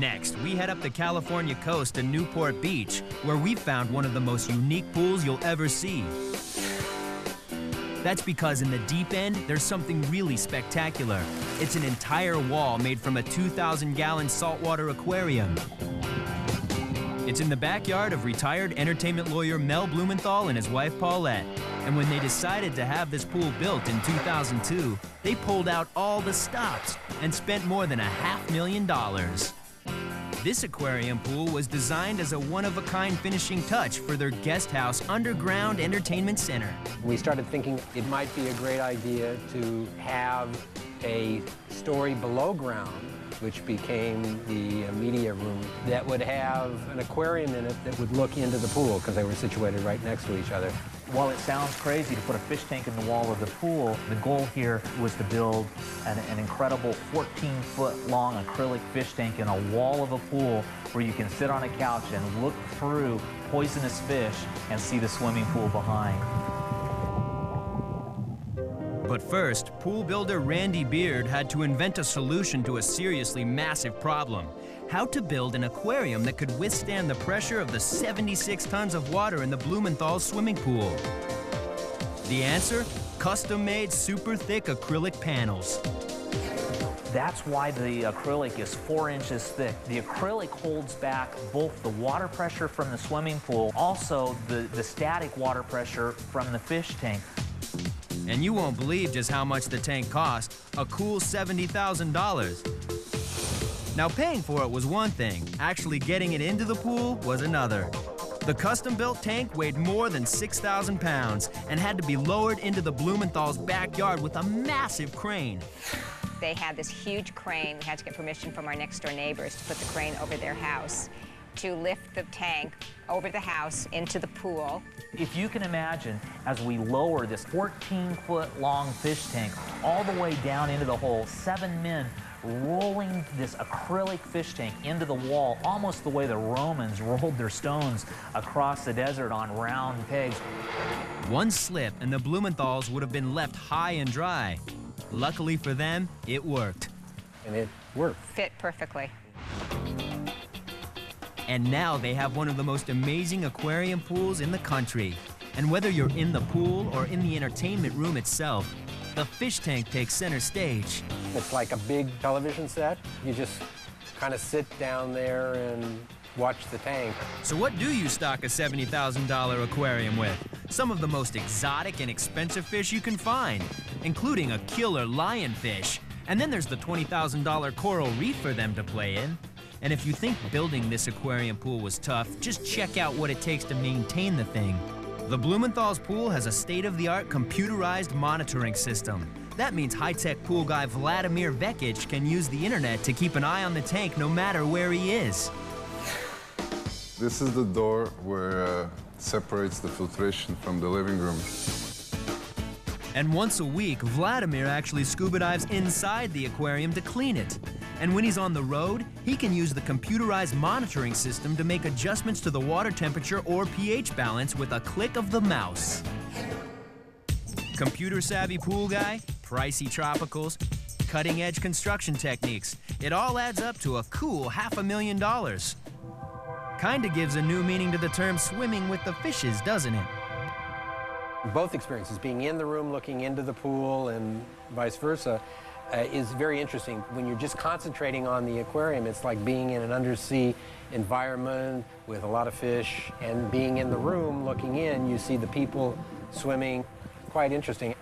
Next, we head up the California coast to Newport Beach, where we found one of the most unique pools you'll ever see. That's because in the deep end, there's something really spectacular. It's an entire wall made from a 2,000-gallon saltwater aquarium. It's in the backyard of retired entertainment lawyer Mel Blumenthal and his wife Paulette. And when they decided to have this pool built in 2002, they pulled out all the stops and spent more than $500,000. This aquarium pool was designed as a one-of-a-kind finishing touch for their guest house underground entertainment center. We started thinking it might be a great idea to have a story below ground, which became the media room, that would have an aquarium in it that would look into the pool because they were situated right next to each other. While it sounds crazy to put a fish tank in the wall of the pool, the goal here was to build an incredible 14-foot-long acrylic fish tank in a wall of a pool where you can sit on a couch and look through poisonous fish and see the swimming pool behind. But first, pool builder Randy Beard had to invent a solution to a seriously massive problem: how to build an aquarium that could withstand the pressure of the 76 tons of water in the Blumenthal swimming pool. The answer? Custom-made, super thick acrylic panels. That's why the acrylic is 4 inches thick. The acrylic holds back both the water pressure from the swimming pool, also the static water pressure from the fish tank. And you won't believe just how much the tank cost: a cool $70,000. Now, paying for it was one thing. Actually getting it into the pool was another. The custom-built tank weighed more than 6,000 pounds and had to be lowered into the Blumenthal's backyard with a massive crane. They had this huge crane. We had to get permission from our next-door neighbors to put the crane over their house to lift the tank over the house into the pool. If you can imagine, as we lower this 14-foot-long fish tank all the way down into the hole, 7 men rolling this acrylic fish tank into the wall, almost the way the Romans rolled their stones across the desert on round pegs. One slip and the Blumenthals would have been left high and dry. Luckily for them, it worked. And it worked. Fit perfectly. And now they have one of the most amazing aquarium pools in the country. And whether you're in the pool or in the entertainment room itself, the fish tank takes center stage. It's like a big television set. You just kind of sit down there and watch the tank. So what do you stock a $70,000 aquarium with? Some of the most exotic and expensive fish you can find, including a killer lionfish. And then there's the $20,000 coral reef for them to play in. And if you think building this aquarium pool was tough, just check out what it takes to maintain the thing. The Blumenthal's pool has a state-of-the-art computerized monitoring system. That means high-tech pool guy Vladimir Vekic can use the internet to keep an eye on the tank no matter where he is. This is the door where separates the filtration from the living room. And once a week, Vladimir actually scuba dives inside the aquarium to clean it. And when he's on the road, he can use the computerized monitoring system to make adjustments to the water temperature or pH balance with a click of the mouse. Computer-savvy pool guy, pricey tropicals, cutting-edge construction techniques. It all adds up to a cool $500,000. Kinda gives a new meaning to the term swimming with the fishes, doesn't it? Both experiences, being in the room looking into the pool and vice versa, is very interesting. When you're just concentrating on the aquarium, it's like being in an undersea environment with a lot of fish, and being in the room looking in, you see the people swimming. Quite interesting.